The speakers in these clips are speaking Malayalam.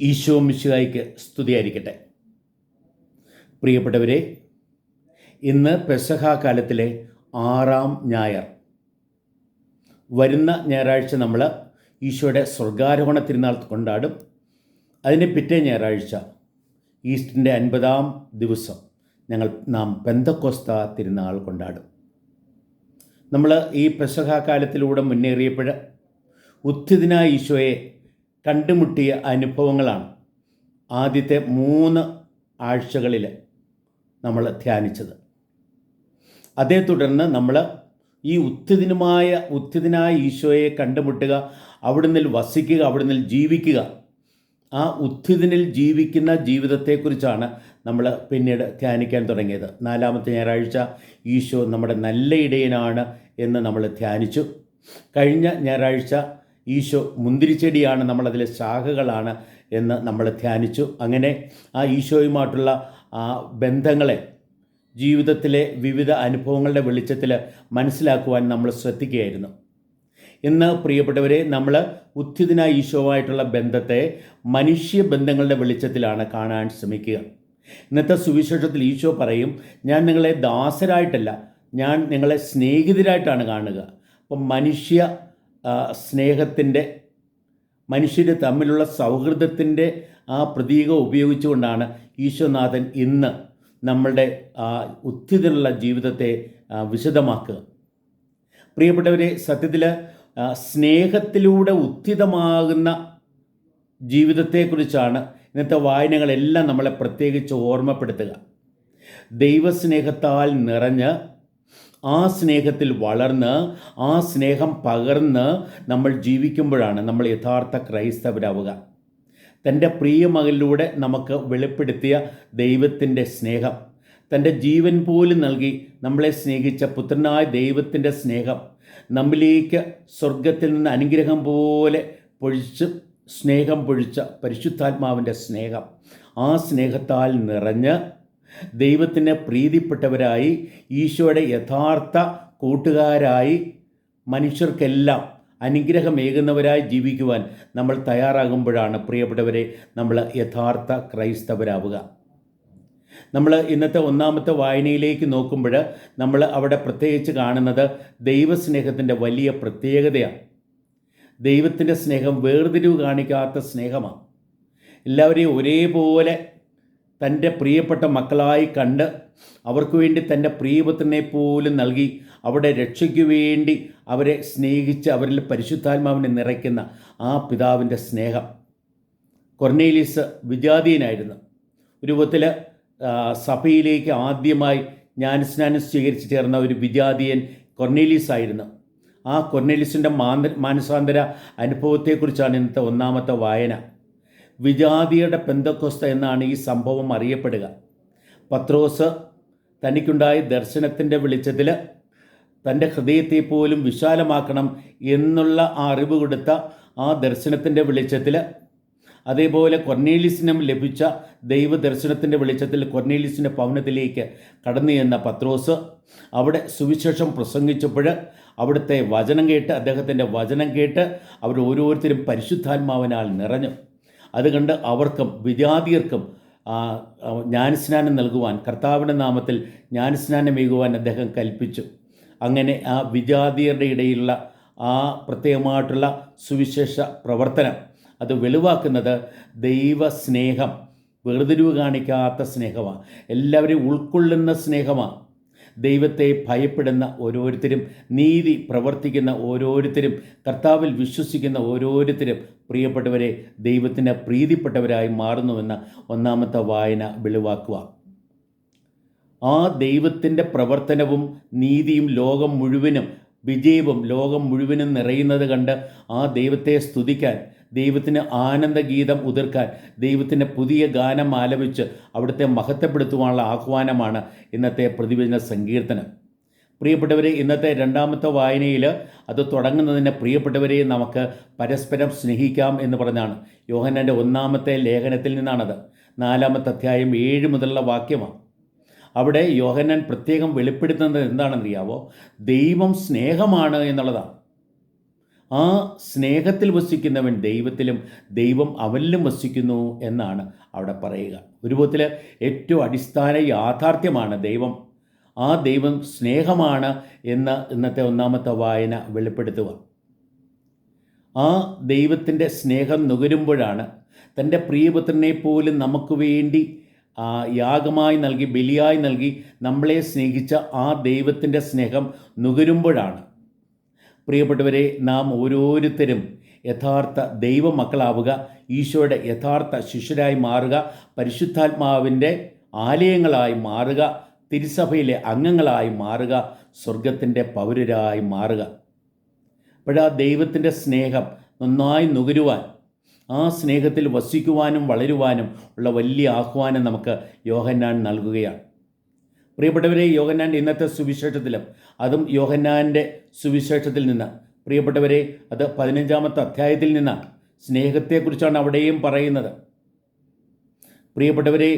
ഈശോ മിശിഹായ്ക്ക് സ്തുതിയായിരിക്കട്ടെ. പ്രിയപ്പെട്ടവരെ, ഇന്ന് പെസഹ കാലത്തിലെ 6-ാം ഞായർ. വരുന്ന ഞായറാഴ്ച നമ്മൾ ഈശോയുടെ സ്വർഗാരോഹണ തിരുനാൾ കൊണ്ടാടും. അതിന് പിറ്റേ ഞായറാഴ്ച ഈസ്റ്ററിൻ്റെ 50-ാം ദിവസം നാം പെന്തക്കോസ്ത തിരുനാൾ കൊണ്ടാടും. നമ്മൾ ഈ പെസഹ കാലത്തിലൂടെ മുന്നേറിയപ്പോൾ ഉത്ഥിതനായ ഈശോയെ കണ്ടുമുട്ടിയ അനുഭവങ്ങളാണ് ആദ്യത്തെ 3 ആഴ്ചകളിൽ നമ്മൾ ധ്യാനിച്ചത്. അതേ തുടർന്ന് നമ്മൾ ഈ ഉത്ഥിതനായ ഈശോയെ കണ്ടുമുട്ടുക, അവിടുന്ന് വസിക്കുക, അവിടുന്ന് ജീവിക്കുക, ആ ഉത്ഥിതനിൽ ജീവിക്കുന്ന ജീവിതത്തെക്കുറിച്ചാണ് നമ്മൾ പിന്നീട് ധ്യാനിക്കാൻ തുടങ്ങിയത്. 4-ാമത്തെ ഞായറാഴ്ച ഈശോ നമ്മുടെ നല്ല ഇടയനാണ് എന്ന് നമ്മൾ ധ്യാനിച്ചു. കഴിഞ്ഞ ഞായറാഴ്ച ഈശോ മുന്തിരിച്ചെടിയാണ്, നമ്മളതിലെ ശാഖകളാണ് എന്ന് നമ്മൾ ധ്യാനിച്ചു. അങ്ങനെ ആ ഈശോയുമായിട്ടുള്ള ആ ബന്ധങ്ങളെ ജീവിതത്തിലെ വിവിധ അനുഭവങ്ങളുടെ വെളിച്ചത്തിൽ മനസ്സിലാക്കുവാൻ നമ്മൾ ശ്രദ്ധിക്കുകയായിരുന്നു. ഇന്ന് പ്രിയപ്പെട്ടവരെ, നമ്മൾ ഉത്ഥിതനായ ഈശോയുമായിട്ടുള്ള ബന്ധത്തെ മനുഷ്യ ബന്ധങ്ങളുടെ വെളിച്ചത്തിലാണ് കാണാൻ ശ്രമിക്കുക. ഇന്നത്തെ സുവിശേഷത്തിൽ ഈശോ പറയും, ഞാൻ നിങ്ങളെ ദാസരായിട്ടല്ല, ഞാൻ നിങ്ങളെ സ്നേഹിതരായിട്ടാണ് കാണുക. അപ്പം സ്നേഹത്തിൻ്റെ, മനുഷ്യർ തമ്മിലുള്ള സൗഹൃദത്തിൻ്റെ ആ പ്രതീകം ഉപയോഗിച്ചുകൊണ്ടാണ് ഈശോനാഥൻ ഇന്ന് നമ്മളുടെ ഉത്ഥിതനുള്ള ജീവിതത്തെ വിശദമാക്കുക. പ്രിയപ്പെട്ടവരെ, സത്യത്തിൽ സ്നേഹത്തിലൂടെ ഉത്ഥിതമാകുന്ന ജീവിതത്തെക്കുറിച്ചാണ് ഇന്നത്തെ വായനകളെല്ലാം നമ്മളെ പ്രത്യേകിച്ച് ഓർമ്മപ്പെടുത്തുക. ദൈവസ്നേഹത്താൽ നിറഞ്ഞ് ആ സ്നേഹത്തിൽ വളർന്ന് ആ സ്നേഹം പകർന്ന് നമ്മൾ ജീവിക്കുമ്പോഴാണ് നമ്മൾ യഥാർത്ഥ ക്രൈസ്തവരാവുക. തൻ്റെ പ്രിയമകനിലൂടെ നമുക്ക് വെളിപ്പെടുത്തിയ ദൈവത്തിൻ്റെ സ്നേഹം, തൻ്റെ ജീവൻ പോലും നൽകി നമ്മളെ സ്നേഹിച്ച പുത്രനായ ദൈവത്തിൻ്റെ സ്നേഹം, നമ്മിലേക്ക് സ്വർഗത്തിൽ നിന്ന് അനുഗ്രഹം പോലെ സ്നേഹം പൊഴിച്ച പരിശുദ്ധാത്മാവിൻ്റെ സ്നേഹം, ആ സ്നേഹത്താൽ നിറഞ്ഞ് ദൈവത്തിന് പ്രീതിപ്പെട്ടവരായി ഈശോയുടെ യഥാർത്ഥ കൂട്ടുകാരായി മനുഷ്യർക്കെല്ലാം അനുഗ്രഹമേകുന്നവരായി ജീവിക്കുവാൻ നമ്മൾ തയ്യാറാകുമ്പോഴാണ് പ്രിയപ്പെട്ടവരെ നമ്മൾ യഥാർത്ഥ ക്രൈസ്തവരാവുക. നമ്മൾ ഇന്നത്തെ 1-ാമത്തെ വായനയിലേക്ക് നോക്കുമ്പോൾ നമ്മൾ അവിടെ പ്രത്യേകിച്ച് കാണുന്നത് ദൈവസ്നേഹത്തിൻ്റെ വലിയ പ്രത്യേകതയാണ്. ദൈവത്തിൻ്റെ സ്നേഹം വേർതിരിവ് കാണിക്കാത്ത സ്നേഹമാണ്. എല്ലാവരെയും ഒരേപോലെ തൻ്റെ പ്രിയപ്പെട്ട മക്കളായി കണ്ട് അവർക്ക് വേണ്ടി തൻ്റെ പ്രിയപുത്രനെ പോലും നൽകി അവിടെ രക്ഷയ്ക്ക് വേണ്ടി അവരെ സ്നേഹിച്ച് അവരിൽ പരിശുദ്ധാത്മാവിനെ നിറയ്ക്കുന്ന ആ പിതാവിൻ്റെ സ്നേഹം. കൊർന്നേലിയസ് വിജാതീയനായിരുന്നു. ഒരു വിധത്തിൽ സഭയിലേക്ക് ആദ്യമായി ജ്ഞാനസ്നാനം സ്വീകരിച്ച് ചേർന്ന ഒരു വിജാതീയൻ കൊർന്നേലിയസ് ആയിരുന്നു. ആ കൊർന്നേലിയസിൻ്റെ മാനസാന്തര അനുഭവത്തെക്കുറിച്ചാണ് ഇന്നത്തെ 1-ാമത്തെ വായന. വിജാതിയുടെ പെന്തക്കോസ്ത എന്നാണ് ഈ സംഭവം അറിയപ്പെടുക. പത്രോസ് തനിക്കുണ്ടായ ദർശനത്തിൻ്റെ വെളിച്ചത്തിൽ തൻ്റെ ഹൃദയത്തെ പോലും വിശാലമാക്കണം എന്നുള്ള ആ അറിവ് കൊടുത്ത ആ ദർശനത്തിൻ്റെ വെളിച്ചത്തിൽ, അതേപോലെ കൊർന്നേലിയസിനും ലഭിച്ച ദൈവദർശനത്തിൻ്റെ വെളിച്ചത്തിൽ കൊർന്നേലിയസിൻ്റെ ഭവനത്തിലേക്ക് കടന്നു ചെന്ന പത്രോസ് അവിടെ സുവിശേഷം പ്രസംഗിച്ചപ്പോൾ അവിടുത്തെ അദ്ദേഹത്തിൻ്റെ വചനം കേട്ട് അവർ ഓരോരുത്തരും പരിശുദ്ധാത്മാവിനാൽ നിറഞ്ഞു. അതുകണ്ട് അവർക്കും വിജാതിയർക്കും ജ്ഞാനസ്നാനം നൽകുവാൻ, കർത്താവിൻ്റെ നാമത്തിൽ ജ്ഞാനസ്നാനമേകുവാൻ അദ്ദേഹം കൽപ്പിച്ചു. അങ്ങനെ ആ വിജാതിയരുടെ ഇടയിലുള്ള ആ പ്രത്യേകമായിട്ടുള്ള സുവിശേഷ പ്രവർത്തനം അത് വെളിവാക്കുന്നത് ദൈവസ്നേഹം, വേർതിരിവ് കാണിക്കാത്ത സ്നേഹമാണ്, എല്ലാവരെയും ഉൾക്കൊള്ളുന്ന സ്നേഹമാണ്. ദൈവത്തെ ഭയപ്പെടുന്ന ഓരോരുത്തരും, നീതി പ്രവർത്തിക്കുന്ന ഓരോരുത്തരും, കർത്താവിൽ വിശ്വസിക്കുന്ന ഓരോരുത്തരും പ്രിയപ്പെട്ടവരെ ദൈവത്തിന് പ്രീതിപ്പെട്ടവരായി മാറുന്നുവെന്ന 1-ാമത്തെ വായന വെളിവാക്കുക. ആ ദൈവത്തിൻ്റെ പ്രവർത്തനവും നീതിയും ലോകം മുഴുവനും, വിജയവും ലോകം മുഴുവനും നിറയുന്നത് കണ്ട് ആ ദൈവത്തെ സ്തുതിക്കാൻ, ദൈവത്തിന് ആനന്ദഗീതം ഉതിർക്കാൻ, ദൈവത്തിൻ്റെ പുതിയ ഗാനം ആലപിച്ച് അവിടുത്തെ മഹത്വപ്പെടുത്തുവാനുള്ള ആഹ്വാനമാണ് ഇന്നത്തെ പ്രതിവചന സങ്കീർത്തനം. പ്രിയപ്പെട്ടവരെ, ഇന്നത്തെ 2-ാമത്തെ വായനയിൽ അത് തുടങ്ങുന്നതിന് പ്രിയപ്പെട്ടവരെ നമുക്ക് പരസ്പരം സ്നേഹിക്കാം എന്ന് പറഞ്ഞാണ്. യോഹന്നാൻ്റെ 1-ാമത്തെ ലേഖനത്തിൽ നിന്നാണത്. 4-ാമത്തെ അധ്യായം 7 മുതലുള്ള വാക്യമാണ്. അവിടെ യോഹന്നാൻ പ്രത്യേകം വെളിപ്പെടുത്തുന്നത് എന്താണെന്നറിയാവോ? ദൈവം സ്നേഹമാണ് എന്നുള്ളതാണ്. ആ സ്നേഹത്തിൽ വസിക്കുന്നവൻ ദൈവത്തിലും ദൈവം അവനിലും വസിക്കുന്നു എന്നാണ് അവിടെ പറയുക. ഒരു വിധത്തിൽ ഏറ്റവും അടിസ്ഥാന യാഥാർത്ഥ്യമാണ് ദൈവം. ആ ദൈവം സ്നേഹമാണ് എന്ന് ഇന്നത്തെ ഒന്നാമത്തെ വായന വെളിപ്പെടുത്തുക. ആ ദൈവത്തിൻ്റെ സ്നേഹം നുകരുമ്പോഴാണ് തൻ്റെ പ്രിയപുത്രനെ പോലും നമുക്ക് വേണ്ടി യാഗമായി നൽകി, ബലിയായി നൽകി നമ്മളെ സ്നേഹിച്ച ആ ദൈവത്തിൻ്റെ സ്നേഹം നുകരുമ്പോഴാണ് പ്രിയപ്പെട്ടവരെ നാം ഓരോരുത്തരും യഥാർത്ഥ ദൈവമക്കളാവുക, ഈശോയുടെ യഥാർത്ഥ ശിഷ്യരായി മാറുക, പരിശുദ്ധാത്മാവിൻ്റെ ആലയങ്ങളായി മാറുക, തിരുസഭയിലെ അംഗങ്ങളായി മാറുക, സ്വർഗത്തിൻ്റെ പൗരരായി മാറുക. അപ്പോഴാ ദൈവത്തിൻ്റെ സ്നേഹം നന്നായി നുകരുവാൻ, ആ സ്നേഹത്തിൽ വസിക്കുവാനും വളരുവാനും ഉള്ള വലിയ ആഹ്വാനം നമുക്ക് യോഹന്നാൻ നൽകുകയാണ്. പ്രിയപ്പെട്ടവരെ, യോഹന്നാൻ്റെ ഇന്നത്തെ സുവിശേഷത്തിലും, അതും യോഹന്നാൻ്റെ സുവിശേഷത്തിൽ നിന്ന്, പ്രിയപ്പെട്ടവരെ, അത് 15-ാമത്തെ അധ്യായത്തിൽ നിന്നാണ്. സ്നേഹത്തെക്കുറിച്ചാണ് അവിടെയും പറയുന്നത്. പ്രിയപ്പെട്ടവരെ,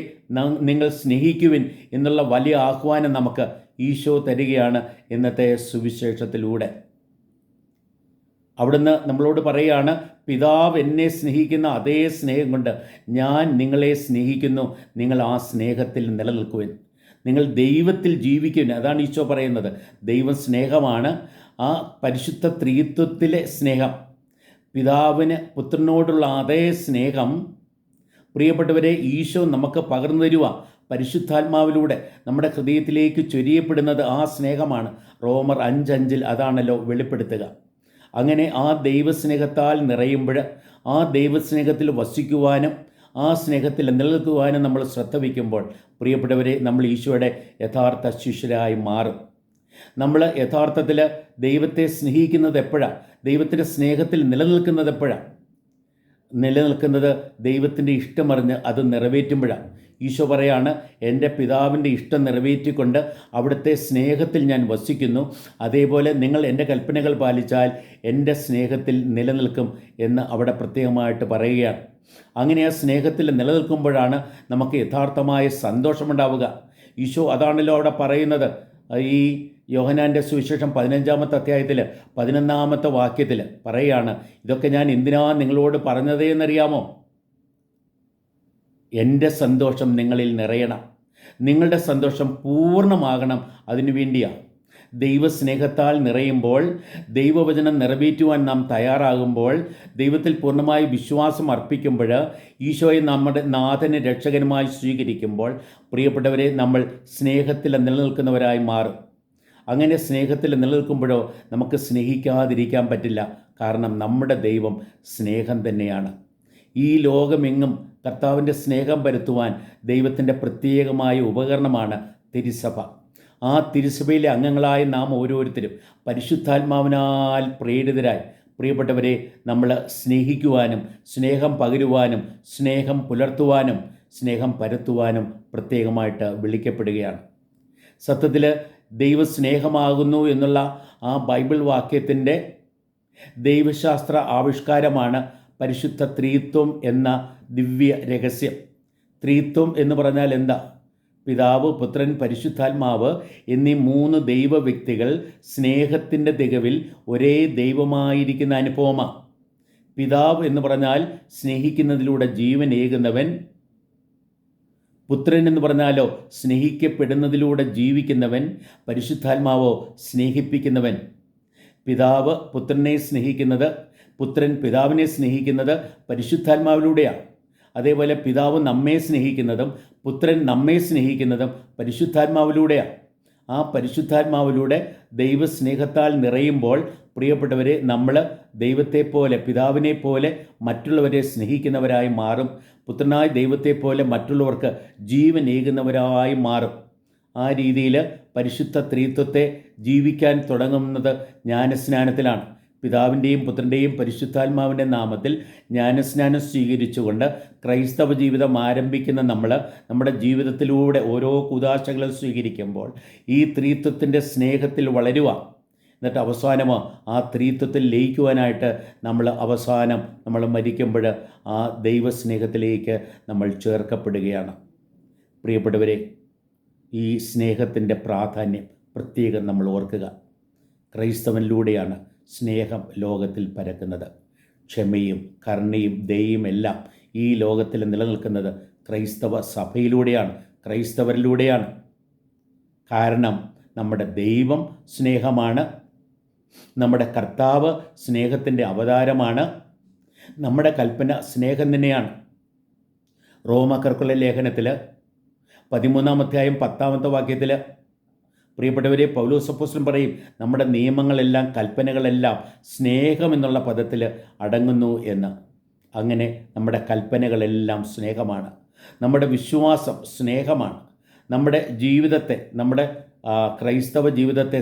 നിങ്ങൾ സ്നേഹിക്കുവിൻ എന്നുള്ള വലിയ ആഹ്വാനം നമുക്ക് ഈശോ തരികയാണ് ഇന്നത്തെ സുവിശേഷത്തിലൂടെ. അവിടുന്ന് നമ്മളോട് പറയുകയാണ്, പിതാവ് എന്നെ സ്നേഹിക്കുന്ന അതേ സ്നേഹം കൊണ്ട് ഞാൻ നിങ്ങളെ സ്നേഹിക്കുന്നു, നിങ്ങൾ ആ സ്നേഹത്തിൽ നിലനിൽക്കുവിൻ, നിങ്ങൾ ദൈവത്തിൽ ജീവിക്കുവിൻ. അതാണ് ഈശോ പറയുന്നത്. ദൈവം സ്നേഹമാണ്. ആ പരിശുദ്ധ ത്രിത്വത്തിലെ സ്നേഹം, പിതാവിന് പുത്രനോടുള്ള അതേ സ്നേഹം പ്രിയപ്പെട്ടവരെ ഈശോ നമുക്ക് പകർന്നു തരുക പരിശുദ്ധാത്മാവിലൂടെ നമ്മുടെ ഹൃദയത്തിലേക്ക് ചൊരിയപ്പെടുന്നത് ആ സ്നേഹമാണ്. റോമർ 5:5 അതാണല്ലോ വെളിപ്പെടുത്തുക. അങ്ങനെ ആ ദൈവസ്നേഹത്താൽ നിറയുമ്പോൾ, ആ ദൈവസ്നേഹത്തിൽ വസിക്കുവാനും ആ സ്നേഹത്തിൽ നിലനിൽക്കുവാനും നമ്മൾ ശ്രദ്ധ വയ്ക്കുമ്പോൾ പ്രിയപ്പെട്ടവരെ, നമ്മൾ ഈശോയുടെ യഥാർത്ഥ ശിഷ്യരായി മാറും. നമ്മൾ യഥാർത്ഥത്തിൽ ദൈവത്തെ സ്നേഹിക്കുന്നത് എപ്പോഴാണ്? ദൈവത്തിൻ്റെ സ്നേഹത്തിൽ നിലനിൽക്കുന്നത് എപ്പോഴാണ്? നിലനിൽക്കുന്നത് ദൈവത്തിൻ്റെ ഇഷ്ടമറിഞ്ഞ് അത് നിറവേറ്റുമ്പോഴാണ്. ഈശോ പറയാണ്, എൻ്റെ പിതാവിൻ്റെ ഇഷ്ടം നിറവേറ്റിക്കൊണ്ട് അവിടുത്തെ സ്നേഹത്തിൽ ഞാൻ വസിക്കുന്നു, അതേപോലെ നിങ്ങൾ എൻ്റെ കൽപ്പനകൾ പാലിച്ചാൽ എൻ്റെ സ്നേഹത്തിൽ നിലനിൽക്കും എന്ന് അവിടെ പ്രത്യേകമായിട്ട് പറയുകയാണ്. അങ്ങനെ ആ സ്നേഹത്തിൽ നിലനിൽക്കുമ്പോഴാണ് നമുക്ക് യഥാർത്ഥമായ സന്തോഷമുണ്ടാവുക. ഈശോ അതാണല്ലോ അവിടെ പറയുന്നത്. ഈ യോഹന്നാൻ്റെ സുവിശേഷം 15-ാമത്തെ അധ്യായത്തിൽ 11-ാമത്തെ വാക്യത്തിൽ പറയുകയാണ്, ഇതൊക്കെ ഞാൻ എന്തിനാ നിങ്ങളോട് പറഞ്ഞതേ എന്നറിയാമോ? എൻ്റെ സന്തോഷം നിങ്ങളിൽ നിറയണം, നിങ്ങളുടെ സന്തോഷം പൂർണ്ണമാകണം, അതിനു വേണ്ടിയാണ്. ദൈവസ്നേഹത്താൽ നിറയുമ്പോൾ, ദൈവവചനം നിറവേറ്റുവാൻ നാം തയ്യാറാകുമ്പോൾ, ദൈവത്തിൽ പൂർണ്ണമായി വിശ്വാസം അർപ്പിക്കുമ്പോൾ, ഈശോയെ നമ്മുടെ നാഥന് രക്ഷകനുമായി സ്വീകരിക്കുമ്പോൾ പ്രിയപ്പെട്ടവരെ, നമ്മൾ സ്നേഹത്തിൽ നിലനിൽക്കുന്നവരായി മാറും. അങ്ങനെ സ്നേഹത്തിൽ നിലനിൽക്കുമ്പോഴോ നമുക്ക് സ്നേഹിക്കാതിരിക്കാൻ പറ്റില്ല. കാരണം നമ്മുടെ ദൈവം സ്നേഹം തന്നെയാണ്. ഈ ലോകമെങ്ങും കർത്താവിൻ്റെ സ്നേഹം പരത്തുവാൻ ദൈവത്തിൻ്റെ പ്രത്യേകമായ ഉപകരണമാണ് തിരുസഭ. ആ തിരുസഭയിലെ അംഗങ്ങളായ നാം ഓരോരുത്തരും പരിശുദ്ധാത്മാവിനാൽ പ്രേരിതരായി പ്രിയപ്പെട്ടവരെ നമ്മൾ സ്നേഹിക്കുവാനും സ്നേഹം പകരുവാനും സ്നേഹം പുലർത്തുവാനും സ്നേഹം പരത്തുവാനും പ്രത്യേകമായിട്ട് വിളിക്കപ്പെടുകയാണ്. സത്യത്തിൽ ദൈവസ്നേഹമാകുന്നു എന്നുള്ള ആ ബൈബിൾ വാക്യത്തിൻ്റെ ദൈവശാസ്ത്ര ആവിഷ്കാരമാണ് പരിശുദ്ധ ത്രിത്വം എന്ന ദിവ്യ രഹസ്യം. ത്രിത്വം എന്ന് പറഞ്ഞാൽ എന്താ? പിതാവ്, പുത്രൻ, പരിശുദ്ധാത്മാവ് എന്നീ 3 ദൈവ വ്യക്തികൾ സ്നേഹത്തിൻ്റെ തികവിൽ ഒരേ ദൈവമായിരിക്കുന്ന അനുഭവമാണ്. പിതാവ് എന്ന് പറഞ്ഞാൽ സ്നേഹിക്കുന്നതിലൂടെ ജീവൻ ഏകുന്നവൻ. പുത്രൻ എന്ന് പറഞ്ഞാലോ സ്നേഹിക്കപ്പെടുന്നതിലൂടെ ജീവിക്കുന്നവൻ. പരിശുദ്ധാത്മാവോ സ്നേഹിപ്പിക്കുന്നവൻ. പിതാവ് പുത്രനെ സ്നേഹിക്കുന്നത്, പുത്രൻ പിതാവിനെ സ്നേഹിക്കുന്നത് പരിശുദ്ധാത്മാവിലൂടെയാണ്. അതേപോലെ പിതാവ് നമ്മെ സ്നേഹിക്കുന്നതും പുത്രൻ നമ്മെ സ്നേഹിക്കുന്നതും പരിശുദ്ധാത്മാവിലൂടെയാണ്. ആ പരിശുദ്ധാത്മാവിലൂടെ ദൈവസ്നേഹത്താൽ നിറയുമ്പോൾ പ്രിയപ്പെട്ടവരെ, നമ്മൾ ദൈവത്തെപ്പോലെ, പിതാവിനെ പോലെ മറ്റുള്ളവരെ സ്നേഹിക്കുന്നവരായി മാറും. പുത്രനായ ദൈവത്തെപ്പോലെ മറ്റുള്ളവർക്ക് ജീവൻ ഏകുന്നവരായി മാറും. ആ രീതിയിൽ പരിശുദ്ധ ത്രിത്വത്തെ ജീവിക്കാൻ തുടങ്ങുന്നത് ജ്ഞാനസ്നാനത്തിലാണ്. പിതാവിൻ്റെയും പുത്രൻ്റെയും പരിശുദ്ധാത്മാവിൻ്റെ നാമത്തിൽ ജ്ഞാനസ്നാനം സ്വീകരിച്ചുകൊണ്ട് ക്രൈസ്തവ ജീവിതം ആരംഭിക്കുന്ന നമ്മൾ നമ്മുടെ ജീവിതത്തിലൂടെ ഓരോ കൂദാശകളും സ്വീകരിക്കുമ്പോൾ ഈ ത്രിത്വത്തിൻ്റെ സ്നേഹത്തിൽ വളരുക. എന്നിട്ട് അവസാനമോ ആ ത്രിത്വത്തിൽ ലയിക്കുവാനായിട്ട് നമ്മൾ മരിക്കുമ്പോൾ ആ ദൈവസ്നേഹത്തിലേക്ക് നമ്മൾ ചേർക്കപ്പെടുകയാണ്. പ്രിയപ്പെട്ടവരെ, ഈ സ്നേഹത്തിൻ്റെ പ്രാധാന്യം പ്രത്യേകം നമ്മൾ ഓർക്കുക. ക്രൈസ്തവനിലൂടെയാണ് സ്നേഹം ലോകത്തിൽ പരക്കുന്നത്. ക്ഷമയും കരുണയും ദയയും എല്ലാം ഈ ലോകത്തിൽ നിലനിൽക്കുന്നത് ക്രൈസ്തവ സഭയിലൂടെയാണ്, ക്രൈസ്തവരിലൂടെയാണ്. കാരണം നമ്മുടെ ദൈവം സ്നേഹമാണ്, നമ്മുടെ കർത്താവ് സ്നേഹത്തിൻ്റെ അവതാരമാണ്, നമ്മുടെ കൽപ്പന സ്നേഹം തന്നെയാണ്. റോമാക്കാർക്കുള്ള ലേഖനത്തിൽ 13-ാം അധ്യായം 10-ാമത്തെ വാക്യത്തിൽ പ്രിയപ്പെട്ടവരെ പൗലോസ് അപ്പോസ്തലൻ പറയും, നമ്മുടെ നിയമങ്ങളെല്ലാം കൽപ്പനകളെല്ലാം സ്നേഹം എന്നുള്ള പദത്തിൽ അടങ്ങുന്നു എന്ന്. അങ്ങനെ നമ്മുടെ കൽപ്പനകളെല്ലാം സ്നേഹമാണ്, നമ്മുടെ വിശ്വാസം സ്നേഹമാണ്, നമ്മുടെ ജീവിതത്തെ, നമ്മുടെ ക്രൈസ്തവ ജീവിതത്തെ,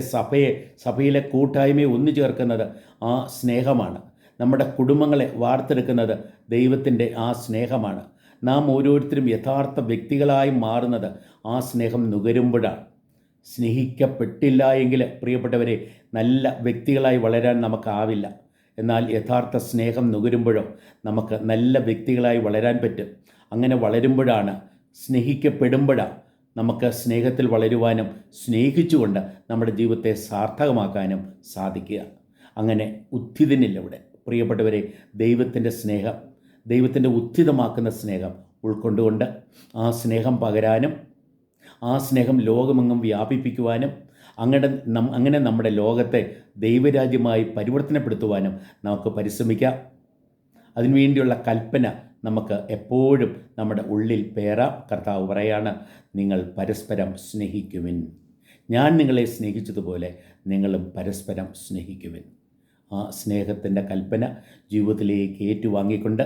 സഭയിലെ കൂട്ടായ്മയെ ഒന്നു ചേർക്കുന്നത് ആ സ്നേഹമാണ്. നമ്മുടെ കുടുംബങ്ങളെ വാർത്തെടുക്കുന്നത് ദൈവത്തിൻ്റെ ആ സ്നേഹമാണ്. നാം ഓരോരുത്തരും യഥാർത്ഥ വ്യക്തികളായി മാറുന്നത് ആ സ്നേഹം നുകരുമ്പോഴാണ്. സ്നേഹിക്കപ്പെട്ടില്ല എങ്കിൽ പ്രിയപ്പെട്ടവരെ നല്ല വ്യക്തികളായി വളരാൻ നമുക്കാവില്ല. എന്നാൽ യഥാർത്ഥ സ്നേഹം നുകരുമ്പോഴോ നമുക്ക് നല്ല വ്യക്തികളായി വളരാൻ പറ്റും. അങ്ങനെ വളരുമ്പോഴാണ്, സ്നേഹിക്കപ്പെടുമ്പോഴാണ് നമുക്ക് സ്നേഹത്തിൽ വളരുവാനും സ്നേഹിച്ചുകൊണ്ട് നമ്മുടെ ജീവിതത്തെ സാർത്ഥകമാക്കാനും സാധിക്കുക. അങ്ങനെ ഉദ്ധിതനില്ല ഇവിടെ പ്രിയപ്പെട്ടവരെ. ദൈവത്തിൻ്റെ സ്നേഹം, ദൈവത്തിൻ്റെ ഉദ്ധിതമാക്കുന്ന സ്നേഹം ഉൾക്കൊണ്ടുകൊണ്ട് ആ സ്നേഹം പകരാനും ആ സ്നേഹം ലോകമെങ്ങും വ്യാപിപ്പിക്കുവാനും അങ്ങനെ നമ്മുടെ ലോകത്തെ ദൈവരാജ്യമായി പരിവർത്തനപ്പെടുത്തുവാനും നമുക്ക് പരിശ്രമിക്കാം. അതിനുവേണ്ടിയുള്ള കൽപ്പന നമുക്ക് എപ്പോഴും നമ്മുടെ ഉള്ളിൽ പേറാം. കർത്താവ് പറയാണ്, നിങ്ങൾ പരസ്പരം സ്നേഹിക്കുവിൻ, ഞാൻ നിങ്ങളെ സ്നേഹിച്ചതുപോലെ നിങ്ങളും പരസ്പരം സ്നേഹിക്കുവിൻ. ആ സ്നേഹത്തിൻ്റെ കൽപ്പന ജീവിതത്തിലേക്ക് ഏറ്റുവാങ്ങിക്കൊണ്ട്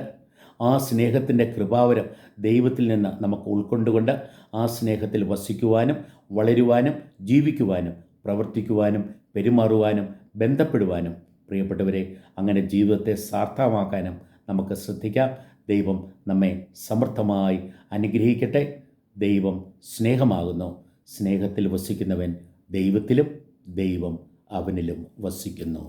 ആ സ്നേഹത്തിൻ്റെ കൃപാവരം ദൈവത്തിൽ നിന്ന് നമുക്ക് ഉൾക്കൊണ്ടുകൊണ്ട് ആ സ്നേഹത്തിൽ വസിക്കുവാനും വളരുവാനും ജീവിക്കുവാനും പ്രവർത്തിക്കുവാനും പെരുമാറുവാനും ബന്ധപ്പെടുവാനും പ്രിയപ്പെട്ടവരെ അങ്ങനെ ജീവിതത്തെ സാർത്ഥകമാക്കാനും നമുക്ക് ശ്രദ്ധിക്കാം. ദൈവം നമ്മെ സമൃദ്ധമായി അനുഗ്രഹിക്കട്ടെ. ദൈവം സ്നേഹമാകുന്നു. സ്നേഹത്തിൽ വസിക്കുന്നവൻ ദൈവത്തിലും ദൈവം അവനിലും വസിക്കുന്നു.